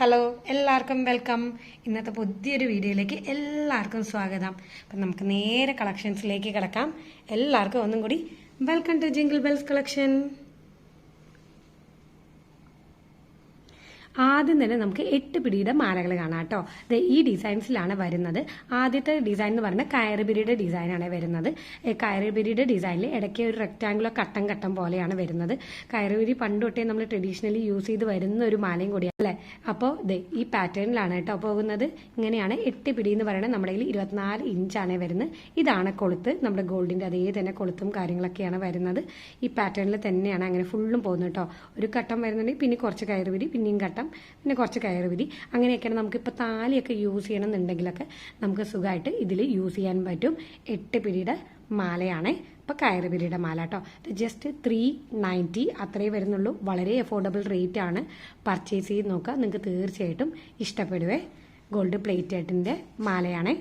Hello എല്ലാവർക്കും welcome. ഇന്നത്തെ പുതിയൊരു വീഡിയോയിലേക്ക് എല്ലാവർക്കും സ്വാഗതം. അപ്പം നമുക്ക് നേരെ കളക്ഷൻസിലേക്ക് കിടക്കാം. എല്ലാവർക്കും ഒന്നും കൂടി welcome to Jingle Bells collection. ആദ്യം തന്നെ നമുക്ക് 8 പിടിയുടെ മാലകൾ കാണാം കേട്ടോ. ഈ ഡിസൈൻസിലാണ് വരുന്നത്. ആദ്യത്തെ ഡിസൈൻ എന്ന് പറയുന്നത് കയറുപിരിയുടെ ഡിസൈനാണ് വരുന്നത്. കയറുപിരിയുടെ ഡിസൈനിൽ ഇടയ്ക്ക് ഒരു റെക്ടാങ്കുലർ കട്ടം പോലെയാണ് വരുന്നത്. കയറുപിരി പണ്ട് തൊട്ടേ നമ്മൾ ട്രഡീഷണലി യൂസ് ചെയ്ത് വരുന്ന ഒരു മാലയും കൂടിയാണ് അല്ലേ. അപ്പോൾ ഈ പാറ്റേണിലാണ് കേട്ടോ പോകുന്നത്. ഇങ്ങനെയാണ് 8 പിടി എന്ന് പറയുന്നത്. നമ്മുടെ കയ്യിൽ 24 ഇഞ്ചാണ് വരുന്നത്. ഇതാണ് കൊളുത്ത്. നമ്മുടെ ഗോൾഡിന്റെ അതേ തന്നെ കൊളുത്തും കാര്യങ്ങളൊക്കെയാണ് വരുന്നത്. ഈ പാറ്റേണിൽ തന്നെയാണ് അങ്ങനെ ഫുള്ളും പോകുന്നത് കേട്ടോ. ഒരു കട്ടം വരുന്നുണ്ടെങ്കിൽ പിന്നെ കുറച്ച് കയറുപിരി, പിന്നെയും കട്ടം, പിന്നെ കുറച്ച് കയറുപിരി, അങ്ങനെയൊക്കെയാണ്. നമുക്കിപ്പോൾ താലിയൊക്കെ യൂസ് ചെയ്യണമെന്നുണ്ടെങ്കിലൊക്കെ നമുക്ക് സുഖമായിട്ട് ഇതിൽ യൂസ് ചെയ്യാൻ പറ്റും. 8 പിടിയുടെ മാലയാണ് ഇപ്പോൾ കയറുപിരിയുടെ മാല കേട്ടോ. ജസ്റ്റ് 390 അത്രയേ വരുന്നുള്ളൂ. വളരെ അഫോർഡബിൾ റേറ്റ് ആണ്. പർച്ചേസ് ചെയ്ത് നോക്കുക, നിങ്ങൾക്ക് തീർച്ചയായിട്ടും ഇഷ്ടപ്പെടുവേ. ഗോൾഡ് പ്ലേറ്റഡിൻ്റെ മാലയാണ്.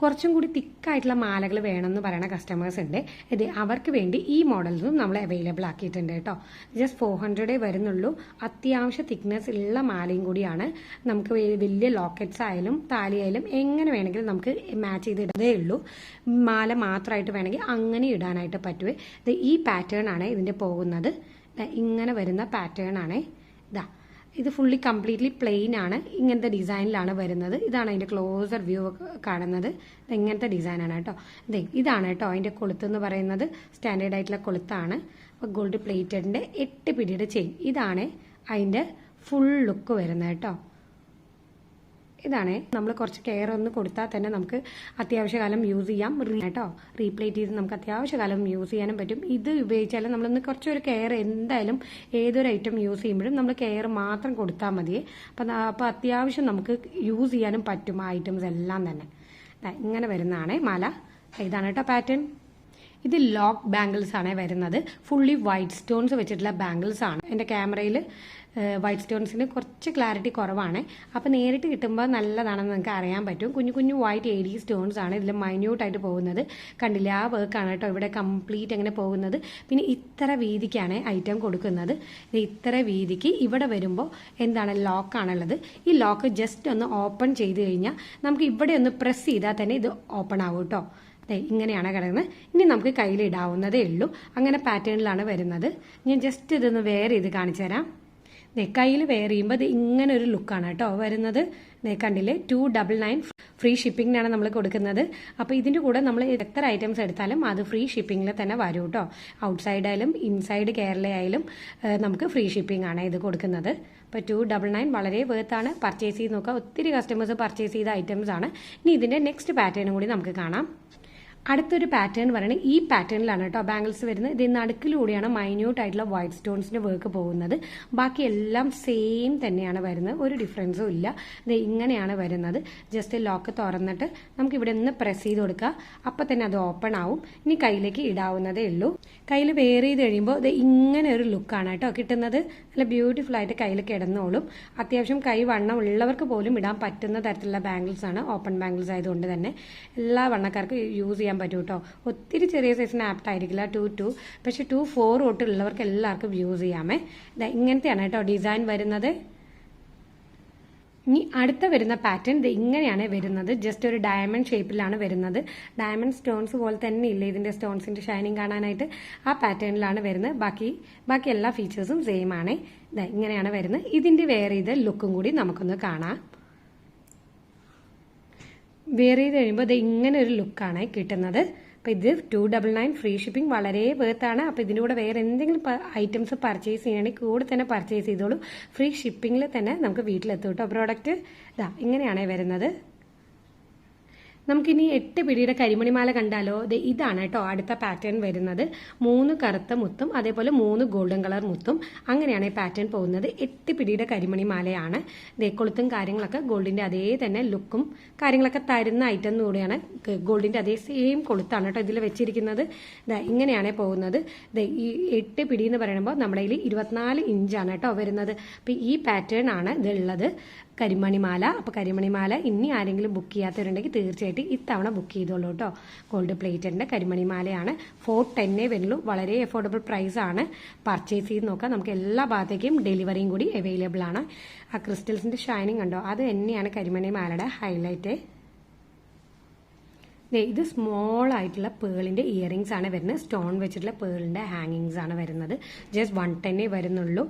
കുറച്ചും കൂടി തിക്കായിട്ടുള്ള മാലകൾ വേണമെന്ന് പറയുന്ന കസ്റ്റമേഴ്സ് ഉണ്ട്. അവർക്ക് വേണ്ടി ഈ മോഡൽസും നമ്മൾ അവൈലബിൾ ആക്കിയിട്ടുണ്ട് കേട്ടോ. ജസ്റ്റ് 400 വരുന്നുള്ളൂ. അത്യാവശ്യം തിക്നെസ് ഉള്ള മാലയും കൂടിയാണ്. നമുക്ക് വലിയ ലോക്കറ്റ്സ് ആയാലും താലി ആയാലും എങ്ങനെ വേണമെങ്കിലും നമുക്ക് മാച്ച് ചെയ്ത് ഇടതേ ഉള്ളൂ. മാല മാത്രമായിട്ട് വേണമെങ്കിൽ അങ്ങനെ ഇടാനായിട്ട് പറ്റുവേ. ഈ പാറ്റേൺ ആണ് ഇതിൻ്റെ പോകുന്നത്. ഇങ്ങനെ വരുന്ന പാറ്റേൺ ആണ്. ഇത് ഫുള്ളി കംപ്ലീറ്റ്ലി പ്ലെയിൻ ആണ്. ഇങ്ങനത്തെ ഡിസൈനിലാണ് വരുന്നത്. ഇതാണ് അതിന്റെ ക്ലോസർ വ്യൂ കാണുന്നത്. ഇങ്ങനത്തെ ഡിസൈനാണ് കേട്ടോ. ഇതാണ് കേട്ടോ അതിന്റെ കൊളുത്ത് എന്ന് പറയുന്നത്. സ്റ്റാൻഡേർഡ് ആയിട്ടുള്ള കൊളുത്താണ്. Gold പ്ലേറ്റഡിന്റെ 8 പിടിയുടെ chain. ഇതാണ് അതിന്റെ ഫുൾ ലുക്ക് വരുന്നത് കേട്ടോ. ഇതാണ്. നമ്മൾ കുറച്ച് കെയർ ഒന്ന് കൊടുത്താൽ തന്നെ നമുക്ക് അത്യാവശ്യകാലം യൂസ് ചെയ്യാം കേട്ടോ. റീപ്ലേറ്റ് ചെയ്ത് നമുക്ക് അത്യാവശ്യകാലം യൂസ് ചെയ്യാനും പറ്റും. ഇത് ഉപയോഗിച്ചാലും നമ്മളൊന്ന് കുറച്ചൊരു കെയർ എന്തായാലും ഏതൊരു ഐറ്റം യൂസ് ചെയ്യുമ്പോഴും നമ്മൾ കെയർ മാത്രം കൊടുത്താൽ മതിയേ. അപ്പം അത്യാവശ്യം നമുക്ക് യൂസ് ചെയ്യാനും പറ്റും ആ ഐറ്റംസ് എല്ലാം തന്നെ. ഇങ്ങനെ വരുന്നതാണ് മാല. ഇതാണ് കേട്ടോ പാറ്റേൺ. ഇത് ലോക്ക് ബാംഗിൾസ് ആണ് വരുന്നത്. ഫുള്ളി വൈറ്റ് സ്റ്റോൺസ് വെച്ചിട്ടുള്ള ബാംഗിൾസ് ആണ്. എൻ്റെ ക്യാമറയിൽ വൈറ്റ് സ്റ്റോൺസിന് കുറച്ച് ക്ലാരിറ്റി കുറവാണ്. അപ്പോൾ നേരിട്ട് കിട്ടുമ്പോൾ നല്ലതാണെന്ന് നിങ്ങൾക്ക് അറിയാൻ പറ്റും. കുഞ്ഞു കുഞ്ഞു വൈറ്റ് AD സ്റ്റോൺസ് ആണ് ഇതിൽ മൈന്യൂട്ടായിട്ട് പോകുന്നത്. കണ്ടില്ല, ആ വർക്കാണ് കേട്ടോ ഇവിടെ കംപ്ലീറ്റ് അങ്ങനെ പോകുന്നത്. പിന്നെ ഇത്ര വീതിക്കാണ് ഐറ്റം കൊടുക്കുന്നത്. ഇത്ര വീതിക്ക് ഇവിടെ വരുമ്പോൾ എന്താണ് ലോക്കാണുള്ളത്. ഈ ലോക്ക് ജസ്റ്റ് ഒന്ന് ഓപ്പൺ ചെയ്ത് കഴിഞ്ഞാൽ നമുക്ക് ഇവിടെ ഒന്ന് പ്രസ് ചെയ്താൽ തന്നെ ഇത് ഓപ്പൺ ആവും കേട്ടോ. ഇങ്ങനെയാണ് കിടക്കുന്നത്. ഇനി നമുക്ക് കയ്യിൽ ഇടാവുന്നതേ ഉള്ളൂ. അങ്ങനെ പാറ്റേണിലാണ് വരുന്നത്. ഞാൻ ജസ്റ്റ് ഇതൊന്ന് വെയർ ചെയ്ത് കാണിച്ചു തരാം. കയ്യിൽ വെയർ ചെയ്യുമ്പോൾ ഇത് ഇങ്ങനെ ഒരു ലുക്കാണ് കേട്ടോ വരുന്നത്. കണ്ടില്ലേ, 299 ഫ്രീ ഷിപ്പിങ്ങിനാണ് നമ്മൾ കൊടുക്കുന്നത്. അപ്പോൾ ഇതിൻ്റെ കൂടെ നമ്മൾ എത്ര ഐറ്റംസ് എടുത്താലും അത് ഫ്രീ ഷിപ്പിങ്ങിൽ തന്നെ വരും കേട്ടോ. ഔട്ട്സൈഡ് ആയാലും ഇൻസൈഡ് കേരള ആയാലും നമുക്ക് ഫ്രീ ഷിപ്പിംഗ് ആണ് ഇത് കൊടുക്കുന്നത്. അപ്പോൾ 299 വളരെ വേർത്താണ്. പർച്ചേസ് ചെയ്ത് നോക്കുക. ഒത്തിരി കസ്റ്റമേഴ്സ് പർച്ചേസ് ചെയ്ത ഐറ്റംസ് ആണ്. ഇനി ഇതിൻ്റെ നെക്സ്റ്റ് പാറ്റേണും കൂടി നമുക്ക് കാണാം. അടുത്തൊരു പാറ്റേൺ പറയുന്നത് ഈ പാറ്റേണിലാണ് കേട്ടോ ബാംഗിൾസ് വരുന്നത്. ഇതിന് നടുക്കിലൂടെയാണ് മൈന്യൂട്ട് ആയിട്ടുള്ള വൈറ്റ് സ്റ്റോൺസിന്റെ വർക്ക് പോകുന്നത്. ബാക്കി എല്ലാം സെയിം തന്നെയാണ് വരുന്നത്. ഒരു ഡിഫറൻസും ഇല്ല. ഇത് ഇങ്ങനെയാണ് വരുന്നത്. ജസ്റ്റ് ലോക്ക് തുറന്നിട്ട് നമുക്ക് ഇവിടെ നിന്ന് പ്രസ് ചെയ്ത് കൊടുക്കുക. അപ്പം തന്നെ അത് ഓപ്പൺ ആവും. ഇനി കയ്യിലേക്ക് ഇടാവുന്നതേ ഉള്ളൂ. കയ്യിൽ വെയർ ചെയ്ത് കഴിയുമ്പോൾ ഇത് ഇങ്ങനെ ഒരു ലുക്കാണ് കേട്ടോ കിട്ടുന്നത്. നല്ല ബ്യൂട്ടിഫുൾ ആയിട്ട് കയ്യിൽ കിടന്നോളും. അത്യാവശ്യം കൈ വണ്ണം ഉള്ളവർക്ക് പോലും ഇടാൻ പറ്റുന്ന തരത്തിലുള്ള ബാംഗിൾസ് ആണ്. ഓപ്പൺ ബാംഗിൾസ് ആയതുകൊണ്ട് തന്നെ എല്ലാ വണ്ണക്കാർക്കും യൂസ് ചെയ്യാൻ പറ്റും കേട്ടോ. ഒത്തിരി ചെറിയ സൈസിന് ആപ്റ്റ് ആയിരിക്കില്ല 2 പക്ഷെ 2-4 തൊട്ടുള്ളവർക്ക് എല്ലാവർക്കും യൂസ് ചെയ്യാമേ. ഇങ്ങനത്തെയാണ് കേട്ടോ ഡിസൈൻ വരുന്നത്. ഇനി അടുത്ത വരുന്ന പാറ്റേൺ ഇങ്ങനെയാണ് വരുന്നത്. ജസ്റ്റ് ഒരു ഡയമണ്ട് ഷേപ്പിലാണ് വരുന്നത്. ഡയമണ്ട് സ്റ്റോൺസ് പോലെ തന്നെ ഇല്ലേ ഇതിന്റെ സ്റ്റോൺസിന്റെ ഷൈനിങ് കാണാനായിട്ട്. ആ പാറ്റേണിലാണ് വരുന്നത്. ബാക്കി എല്ലാ ഫീച്ചേഴ്സും സെയിം ആണ്. ഇങ്ങനെയാണ് വരുന്നത്. ഇതിന്റെ വേറെ ഇത് ലുക്കും കൂടി നമുക്കൊന്ന് കാണാം. വെയർ ചെയ്ത് കഴിയുമ്പോൾ ഇത് ഇങ്ങനെ ഒരു ലുക്കാണ് കിട്ടുന്നത്. അപ്പോൾ ഇത് 299 ഫ്രീ ഷിപ്പിംഗ് വളരെ വേർത്താണ്. അപ്പോൾ ഇതിൻ്റെ കൂടെ വേറെ എന്തെങ്കിലും ഐറ്റംസ് പർച്ചേസ് ചെയ്യണമെങ്കിൽ കൂടെ തന്നെ പർച്ചേസ് ചെയ്തോളൂ. ഫ്രീ ഷിപ്പിംഗിൽ തന്നെ നമുക്ക് വീട്ടിലെത്തും കേട്ടോ പ്രോഡക്റ്റ്. ഇങ്ങനെയാണ് വരുന്നത്. നമുക്കിനി 8 പിടിയുടെ കരിമണിമാല കണ്ടാലോ. ഇതാണ് കേട്ടോ അടുത്ത പാറ്റേൺ വരുന്നത്. 3 കറുത്ത മുത്തും അതേപോലെ 3 ഗോൾഡൻ കളർ മുത്തും. അങ്ങനെയാണ് ഈ പാറ്റേൺ പോകുന്നത്. 8 പിടിയുടെ കരിമണിമാലയാണ്. കൊളുത്തും കാര്യങ്ങളൊക്കെ ഗോൾഡിന്റെ അതേ തന്നെ ലുക്കും കാര്യങ്ങളൊക്കെ തരുന്ന ഐറ്റം കൂടെയാണ്. ഗോൾഡിന്റെ അതേ സെയിം കൊളുത്താണ് കേട്ടോ ഇതിൽ വെച്ചിരിക്കുന്നത്. ഇങ്ങനെയാണ് പോകുന്നത്. ഈ 8 പിടി എന്ന് പറയുമ്പോൾ നമ്മുടെ കയ്യിൽ 24 ഇഞ്ചാണ് കേട്ടോ വരുന്നത്. അപ്പം ഈ പാറ്റേൺ ആണ് ഇതുള്ളത്. കരിമണിമാല. അപ്പോൾ കരിമണിമാല ഇനി ആരെങ്കിലും ബുക്ക് ചെയ്യാത്തവരുണ്ടെങ്കിൽ തീർച്ചയായിട്ടും ഇത്തവണ ബുക്ക് ചെയ്തോളൂ കേട്ടോ. ഗോൾഡ് പ്ലേറ്റഡിൻ്റെ കരിമണിമാലയാണ്. 410 വരുള്ളൂ. വളരെ അഫോർഡബിൾ പ്രൈസ് ആണ്. പർച്ചേസ് ചെയ്ത് നോക്കാം. നമുക്ക് എല്ലാ ഭാഗത്തേക്കും ഡെലിവറിയും കൂടി അവൈലബിൾ ആണ്. ആ ക്രിസ്റ്റൽസിൻ്റെ ഷൈനിങ് കണ്ടോ, അത് തന്നെയാണ് കരിമണിമാലയുടെ ഹൈലൈറ്റ്. ഇത് സ്മോൾ ആയിട്ടുള്ള പേളിൻ്റെ ഇയറിങ്സ് ആണ് വരുന്നത്. സ്റ്റോൺ വെച്ചിട്ടുള്ള പേളിൻ്റെ ഹാങ്ങിങ്സ് ആണ് വരുന്നത്. ജസ്റ്റ് 110 വരുന്നുള്ളൂ.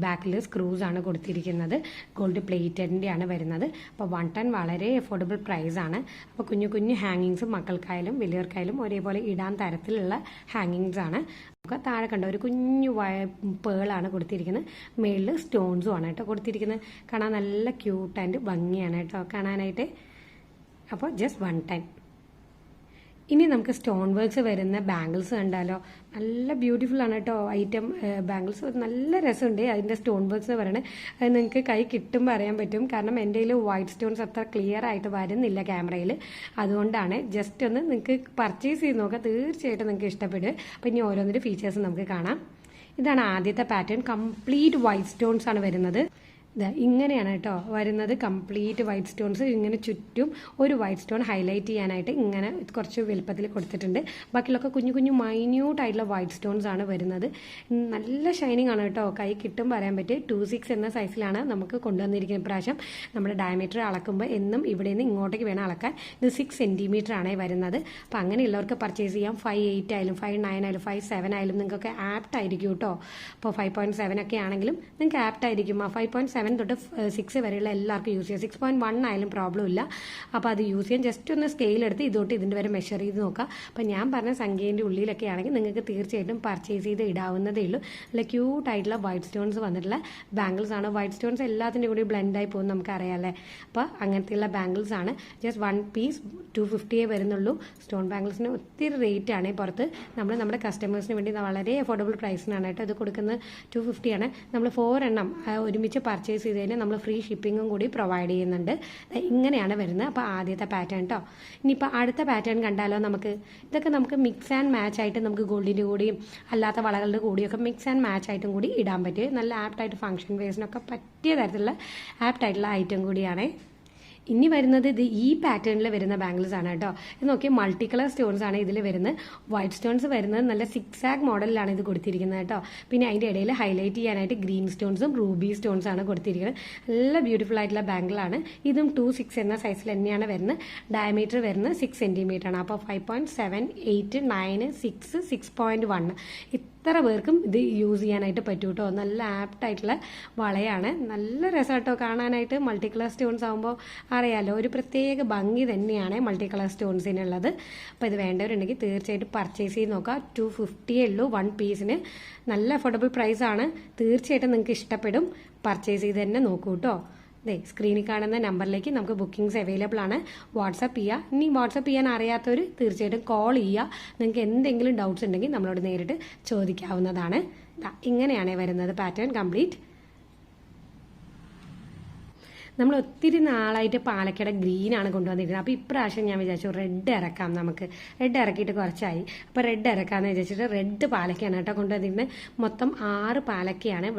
ബാക്കിൽ സ്ക്രൂസ് ആണ് കൊടുത്തിരിക്കുന്നത്. ഗോൾഡ് പ്ലേറ്റഡിൻ്റെ ആണ് വരുന്നത്. അപ്പോൾ 110 വളരെ അഫോർഡബിൾ പ്രൈസ് ആണ്. അപ്പോൾ കുഞ്ഞു കുഞ്ഞു ഹാങ്ങിങ്സും മക്കൾക്കായാലും വലിയവർക്കായാലും ഒരേപോലെ ഇടാൻ തരത്തിലുള്ള ഹാങ്ങിങ്സ് ആണ്. നമുക്ക് താഴെ കണ്ടോ ഒരു കുഞ്ഞു പേളാണ് കൊടുത്തിരിക്കുന്നത്. മേളിൽ സ്റ്റോൺസും ആണ് കേട്ടോ കൊടുത്തിരിക്കുന്നത്. കാണാൻ നല്ല ക്യൂട്ട് ആൻഡ് ഭംഗിയാണ് കേട്ടോ കാണാനായിട്ട്. അപ്പോൾ ജസ്റ്റ് 110. ഇനി നമുക്ക് സ്റ്റോൺ വർക്ക്സ് വരുന്ന ബാംഗിൾസ് കണ്ടാലോ. നല്ല ബ്യൂട്ടിഫുൾ ആണ് കേട്ടോ ഐറ്റം. ബാംഗിൾസ് നല്ല രസമുണ്ട്. അതിൻ്റെ സ്റ്റോൺ വർക്ക്സ് പറയണേ അത് നിങ്ങൾക്ക് കൈ കിട്ടുമ്പോൾ അറിയാൻ പറ്റും. കാരണം എൻ്റെ കയ്യിൽ വൈറ്റ് സ്റ്റോൺസ് അത്ര ക്ലിയർ ആയിട്ട് വരുന്നില്ല ക്യാമറയിൽ. അതുകൊണ്ടാണ് ജസ്റ്റ് ഒന്ന് നിങ്ങൾക്ക് പർച്ചേസ് ചെയ്ത് നോക്കാം. തീർച്ചയായിട്ടും നിങ്ങൾക്ക് ഇഷ്ടപ്പെടും. അപ്പോൾ ഇനി ഓരോന്നിൻ്റെ ഫീച്ചേഴ്സ് നമുക്ക് കാണാം. ഇതാണ് ആദ്യത്തെ പാറ്റേൺ. കംപ്ലീറ്റ് വൈറ്റ് സ്റ്റോൺസ് ആണ് വരുന്നത്. ഇങ്ങനെയാണ് കേട്ടോ വരുന്നത്. കംപ്ലീറ്റ് വൈറ്റ് സ്റ്റോൺസ് ഇങ്ങനെ ചുറ്റും ഒരു വൈറ്റ് സ്റ്റോൺ ഹൈലൈറ്റ് ചെയ്യാനായിട്ട് ഇങ്ങനെ കുറച്ച് വലുപ്പത്തിൽ കൊടുത്തിട്ടുണ്ട്. ബാക്കിയുള്ളൊക്കെ കുഞ്ഞു കുഞ്ഞു മൈന്യൂട്ട് ആയിട്ടുള്ള വൈറ്റ് സ്റ്റോൺസ് ആണ് വരുന്നത്. നല്ല ഷൈനിങ് ആണ് കേട്ടോ. കൈ കിട്ടും പറയാൻ പറ്റും. 26 എന്ന സൈസിലാണ് നമുക്ക് കൊണ്ടുവന്നിരിക്കുന്നത്. ഇപ്രാവശ്യം നമ്മുടെ ഡയമീറ്റർ അളക്കുമ്പോൾ എന്നും ഇവിടെ നിന്ന് ഇങ്ങോട്ടേക്ക് വേണം അളക്കാൻ. ഇത് 6 സെൻറ്റിമീറ്റർ ആണ് വരുന്നത്. അപ്പോൾ അങ്ങനെയുള്ളവർക്ക് പർച്ചേസ് ചെയ്യാം. 5.8 ആയാലും 5.9 ആയാലും 5.7 ആയാലും നിങ്ങൾക്ക് ആപ്റ്റ് ആയിരിക്കും കേട്ടോ. അപ്പോൾ 5.7 ഒക്കെ ആണെങ്കിലും നിങ്ങൾക്ക് ആപ്റ്റ് ആയിരിക്കും. ആ 5.7 തൊട്ട് 6 വരെയുള്ള എല്ലാവർക്കും യൂസ് ചെയ്യാം. 6.1 ആയാലും പ്രോബ്ലം ഇല്ല. അപ്പോൾ അത് യൂസ് ചെയ്യാൻ ജസ്റ്റ് ഒന്ന് സ്കെയിൽ എടുത്ത് ഇതോട്ട് ഇതിൻ്റെ വരെ മെഷർ ചെയ്ത് നോക്കാം. അപ്പോൾ ഞാൻ പറഞ്ഞ സംഖ്യേൻ്റെ ഉള്ളിലൊക്കെ ആണെങ്കിൽ നിങ്ങൾക്ക് തീർച്ചയായിട്ടും പർച്ചേസ് ചെയ്ത് ഇടാവുന്നതേ ഉള്ളൂ. നല്ല ക്യൂട്ട് ആയിട്ടുള്ള വൈറ്റ് സ്റ്റോൺസ് വന്നിട്ടുള്ള ബാംഗിൾസ് ആണ്. വൈറ്റ് സ്റ്റോൺസ് എല്ലാത്തിൻ്റെ കൂടി ബ്ലെൻഡായി പോകും നമുക്കറിയാമല്ലേ. അപ്പോൾ അങ്ങനത്തെയുള്ള ബാംഗിൾസ് ആണ്. ജസ്റ്റ് 1 പീസ് 250 വരുന്നുള്ളൂ. സ്റ്റോൺ ബാംഗിൾസിന് ഒത്തിരി റേറ്റ് ആണ് പുറത്ത്. നമ്മുടെ കസ്റ്റമേഴ്സിന് വേണ്ടി വളരെ അഫോർഡബിൾ പ്രൈസിനാണ് കേട്ടോ ഇത് കൊടുക്കുന്നത്. 250 ആണ്. നമ്മൾ 4 എണ്ണം ഒരുമിച്ച് പർച്ചേസ് ചെയ്ത് കഴിഞ്ഞാൽ നമ്മൾ ഫ്രീ ഷിപ്പിങ്ങും കൂടി പ്രൊവൈഡ് ചെയ്യുന്നുണ്ട്. ഇങ്ങനെയാണ് വരുന്നത്. അപ്പോൾ ആദ്യത്തെ പാറ്റേൺ കേട്ടോ. ഇനിയിപ്പോൾ അടുത്ത പാറ്റേൺ കണ്ടാലോ. ഇതൊക്കെ നമുക്ക് മിക്സ് ആൻഡ് മാച്ച് ആയിട്ട് നമുക്ക് ഗോൾഡിൻ്റെ കൂടിയും അല്ലാത്ത വളകളുടെ കൂടിയൊക്കെ മിക്സ് ആൻഡ് മാച്ച് ആയിട്ടും കൂടി ഇടാൻ പറ്റും. നല്ല ആപ്റ്റായിട്ട് ഫംഗ്ഷൻ വേസിനൊക്കെ പറ്റിയ തരത്തിലുള്ള ആപ്റ്റായിട്ടുള്ള ഐറ്റം കൂടിയാണ്. ഇനി വരുന്നത് ഇത് ഈ പാറ്റേണിൽ വരുന്ന ബാംഗിൾസ് ആണ് കേട്ടോ. ഇത് നോക്കി മൾട്ടി കളർ സ്റ്റോൺസ് ആണ് ഇതിൽ വരുന്നത്. വൈറ്റ് സ്റ്റോൺസ് വരുന്നത് നല്ല 6 മോഡലിലാണ് ഇത് കൊടുത്തിരിക്കുന്നത് കേട്ടോ. പിന്നെ അതിൻ്റെ ഇടയിൽ ഹൈലൈറ്റ് ചെയ്യാനായിട്ട് ഗ്രീൻ സ്റ്റോൺസും റൂബി സ്റ്റോൺസ് ആണ് കൊടുത്തിരിക്കുന്നത്. നല്ല ബ്യൂട്ടിഫുൾ ആയിട്ടുള്ള ബാംഗിളാണ്. ഇതും 2.6 എന്ന സൈസിൽ തന്നെയാണ് വരുന്നത്. ഡയമീറ്റർ വരുന്നത് 6 സെൻറ്റിമീറ്റർ ആണ്. അപ്പോൾ 5.7, 8, 9, 6, 6.1 ഇത്ര പേർക്കും ഇത് യൂസ് ചെയ്യാനായിട്ട് പറ്റും കേട്ടോ. നല്ല ആപ്റ്റായിട്ടുള്ള വളയാണ്. നല്ല രസം കേട്ടോ കാണാനായിട്ട്. മൾട്ടി കളർ സ്റ്റോൺസ് ആകുമ്പോൾ അറിയാലോ ഒരു പ്രത്യേക ഭംഗി തന്നെയാണ് മൾട്ടി കളർ സ്റ്റോൺസിനുള്ളത്. അപ്പോൾ ഇത് വേണ്ടവരുണ്ടെങ്കിൽ തീർച്ചയായിട്ടും പർച്ചേസ് ചെയ്ത് നോക്കാം. 250 ഉള്ളൂ 1 പീസിന്. നല്ല അഫോർഡബിൾ പ്രൈസാണ്. തീർച്ചയായിട്ടും നിങ്ങൾക്ക് ഇഷ്ടപ്പെടും. പർച്ചേസ് ചെയ്ത് തന്നെ നോക്കൂ കേട്ടോ. സ്ക്രീനിൽ കാണുന്ന നമ്പറിലേക്ക് നമുക്ക് ബുക്കിംഗ്സ് അവൈലബിൾ ആണ്. വാട്സപ്പ് ചെയ്യുക. ഇനി വാട്സപ്പ് ചെയ്യാൻ അറിയാത്തവർ തീർച്ചയായിട്ടും കോൾ ചെയ്യുക. നിങ്ങൾക്ക് എന്തെങ്കിലും ഡൗട്ട്സ് ഉണ്ടെങ്കിൽ നമ്മളോട് നേരിട്ട് ചോദിക്കാവുന്നതാണ്. ഇങ്ങനെയാണ് വരുന്നത് പാറ്റേൺ കംപ്ലീറ്റ്. നമ്മൾ ഒത്തിരി നാളായിട്ട് പാലക്കയുടെ ഗ്രീനാണ് കൊണ്ടുവന്നിരിക്കുന്നത്. അപ്പോൾ ഇപ്രാവശ്യം ഞാൻ വിചാരിച്ചു റെഡ് ഇറക്കാം. നമുക്ക് റെഡ് ഇറക്കിയിട്ട് കുറച്ചായി. അപ്പോൾ റെഡ് ഇറക്കാമെന്ന് വിചാരിച്ചിട്ട് റെഡ് പാലക്കയാണ് കേട്ടോ കൊണ്ടുവന്നിരിക്കുന്നത്. മൊത്തം 6 പാലക്കയാണ്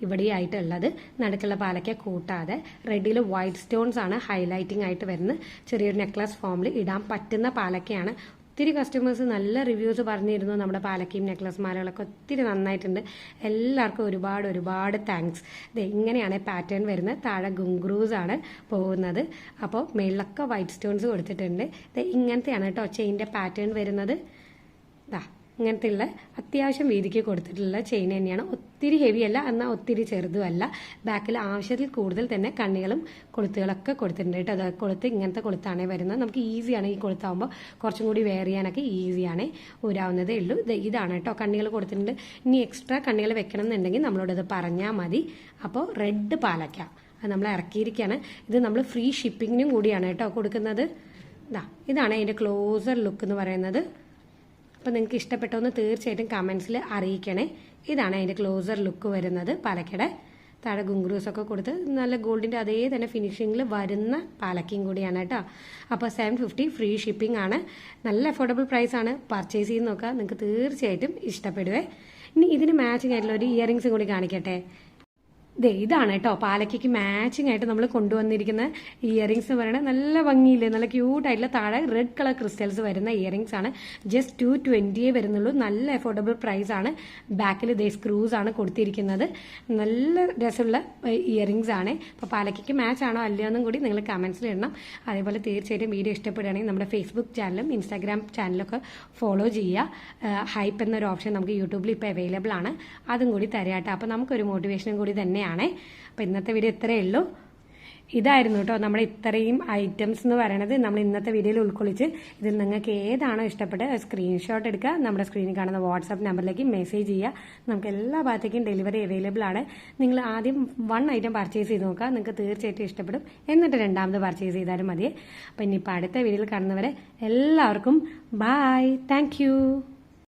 ഇവിടെയായിട്ടുള്ളത്. നടുക്കുള്ള പാലക്ക കൂട്ടാതെ റെഡിൽ വൈറ്റ് സ്റ്റോൺസ് ആണ് ഹൈലൈറ്റിംഗ് ആയിട്ട് വരുന്നത്. ചെറിയൊരു നെക്ലസ് ഫോമിൽ ഇടാൻ പറ്റുന്ന പാലക്കയാണ്. ഒത്തിരി കസ്റ്റമേഴ്സ് നല്ല റിവ്യൂസ് പറഞ്ഞിരുന്നു. നമ്മുടെ പാലക്കയും നെക്ലസ് മാലകളൊക്കെ ഒത്തിരി നന്നായിട്ടുണ്ട്. എല്ലാവർക്കും ഒരുപാട് താങ്ക്സ്. ഇങ്ങനെയാണ് പാറ്റേൺ വരുന്നത്. താഴെ ഗുങ്ക്രൂസ് ആണ് പോകുന്നത്. അപ്പോൾ മേളിലൊക്കെ വൈറ്റ് സ്റ്റോൺസ് കൊടുത്തിട്ടുണ്ട്. ഇങ്ങനത്തെയാണ് കേട്ടോ ചെയിൻ്റെ പാറ്റേൺ വരുന്നത്. ഇങ്ങനത്തെയുള്ള അത്യാവശ്യം വീതിക്ക് കൊടുത്തിട്ടുള്ള ചെയിൻ തന്നെയാണ്. ഒത്തിരി ഹെവി അല്ല, എന്നാൽ ഒത്തിരി ചെറുതുമല്ല. ബാക്കിൽ ആവശ്യത്തിൽ കൂടുതൽ തന്നെ കണ്ണികളും കൊളുത്തുകളൊക്കെ കൊടുത്തിട്ടുണ്ട് കേട്ടോ. അത് കൊളുത്ത് ഇങ്ങനത്തെ കൊളുത്താണ് വരുന്നത്. നമുക്ക് ഈസിയാണ് ഈ കൊളുത്താകുമ്പോൾ കുറച്ചും കൂടി വെയർ ചെയ്യാനൊക്കെ ഈസിയാണ്. ഊരാവുന്നതേ ഉള്ളൂ. ഇതാണ് കേട്ടോ കണ്ണികൾ കൊടുത്തിട്ടുണ്ട്. ഇനി എക്സ്ട്രാ കണ്ണികൾ വെക്കണം എന്നുണ്ടെങ്കിൽ നമ്മളോടത് പറഞ്ഞാൽ മതി. അപ്പോൾ റെഡ് പാലക്ക അത് നമ്മൾ ഇറക്കിയിരിക്കുകയാണ്. ഇത് നമ്മൾ ഫ്രീ ഷിപ്പിങ്ങിനും കൂടിയാണ് കേട്ടോ കൊടുക്കുന്നത്. ഇതാണ് അതിൻ്റെ ക്ലോസർ ലുക്ക് എന്ന് പറയുന്നത്. അപ്പോൾ നിങ്ങൾക്ക് ഇഷ്ടപ്പെട്ടോന്ന് തീർച്ചയായിട്ടും കമൻസിൽ അറിയിക്കണേ. ഇതാണ് അതിൻ്റെ ക്ലോസർ ലുക്ക് വരുന്നത്. പാലക്കയുടെ താഴെ ഗുങ്ക്രൂസൊക്കെ കൊടുത്ത് നല്ല ഗോൾഡിൻ്റെ അതേ തന്നെ ഫിനിഷിങ്ങിൽ വരുന്ന പാലക്കയും കൂടിയാണ് കേട്ടോ. അപ്പോൾ 750 ഫ്രീ ഷിപ്പിംഗ് ആണ്. നല്ല അഫോർഡബിൾ പ്രൈസാണ്. പർച്ചേസ് ചെയ്ത് നോക്കുക. നിങ്ങൾക്ക് തീർച്ചയായിട്ടും ഇഷ്ടപ്പെടുവേ. ഇനി ഇതിന് മാച്ചിങ് ആയിട്ടുള്ള ഒരു ഇയറിങ്സും കൂടി കാണിക്കട്ടെ. ഇതാണ് കേട്ടോ പാലക്കയ്ക്ക് മാച്ചിങ് ആയിട്ട് നമ്മൾ കൊണ്ടുവന്നിരിക്കുന്ന ഇയറിങ്സ് എന്ന് പറയുന്നത് നല്ല ഭംഗിയില്ലേ, നല്ല ക്യൂട്ടായിട്ടുള്ള താഴെ റെഡ് കളർ ക്രിസ്റ്റൽസ് വരുന്ന ഇയറിങ്സ് ആണ്. ജസ്റ്റ് 220 വരുന്നുള്ളൂ. നല്ല അഫോർഡബിൾ പ്രൈസ് ആണ്. ബാക്കിൽ സ്ക്രൂസ് ആണ് കൊടുത്തിരിക്കുന്നത്. നല്ല രസമുള്ള ഇയറിങ്സ് ആണ്. അപ്പോൾ പാലക്കയ്ക്ക് മാച്ച് ആണോ അല്ലയോ എന്നും കൂടി നിങ്ങൾ കമന്റ്സിൽ ഇടണം. അതേപോലെ തീർച്ചയായിട്ടും വീഡിയോ ഇഷ്ടപ്പെടുകയാണെങ്കിൽ നമ്മുടെ ഫേസ്ബുക്ക് ചാനലും ഇൻസ്റ്റാഗ്രാം ചാനലൊക്കെ ഫോളോ ചെയ്യുക. ഹൈപ്പ് എന്നൊരു ഓപ്ഷൻ നമുക്ക് യൂട്യൂബിൽ ഇപ്പോൾ അവൈലബിൾ ആണ്. അതും കൂടി തരാട്ടോ. അപ്പോൾ നമുക്കൊരു മോട്ടിവേഷനും കൂടി തന്നെയാണ്. അപ്പോൾ ഇന്നത്തെ വീഡിയോ ഇത്രയേ ഉള്ളൂ. ഇതായിരുന്നു കേട്ടോ നമ്മുടെ ഇത്രയും ഐറ്റംസ് എന്ന് പറയുന്നത് നമ്മൾ ഇന്നത്തെ വീഡിയോയിൽ ഉൾക്കൊള്ളിച്ച്. ഇതിൽ നിങ്ങൾക്ക് ഏതാണോ ഇഷ്ടപ്പെട്ടത് സ്ക്രീൻഷോട്ട് എടുക്കുക, നമ്മുടെ സ്ക്രീനിൽ കാണുന്ന വാട്സാപ്പ് നമ്പറിലേക്ക് മെസ്സേജ് ചെയ്യുക. നമുക്ക് എല്ലാ ഭാഗത്തേക്കും ഡെലിവറി അവൈലബിൾ ആണ്. നിങ്ങൾ ആദ്യം 1 ഐറ്റം പർച്ചേസ് ചെയ്ത് നോക്കുക, നിങ്ങൾക്ക് തീർച്ചയായിട്ടും ഇഷ്ടപ്പെടും. എന്നിട്ട് രണ്ടാമത് പർച്ചേസ് ചെയ്താലും മതി. അപ്പോൾ ഇനിയിപ്പോൾ അടുത്ത വീഡിയോയിൽ കാണുന്നവരെ എല്ലാവർക്കും ബൈ, താങ്ക്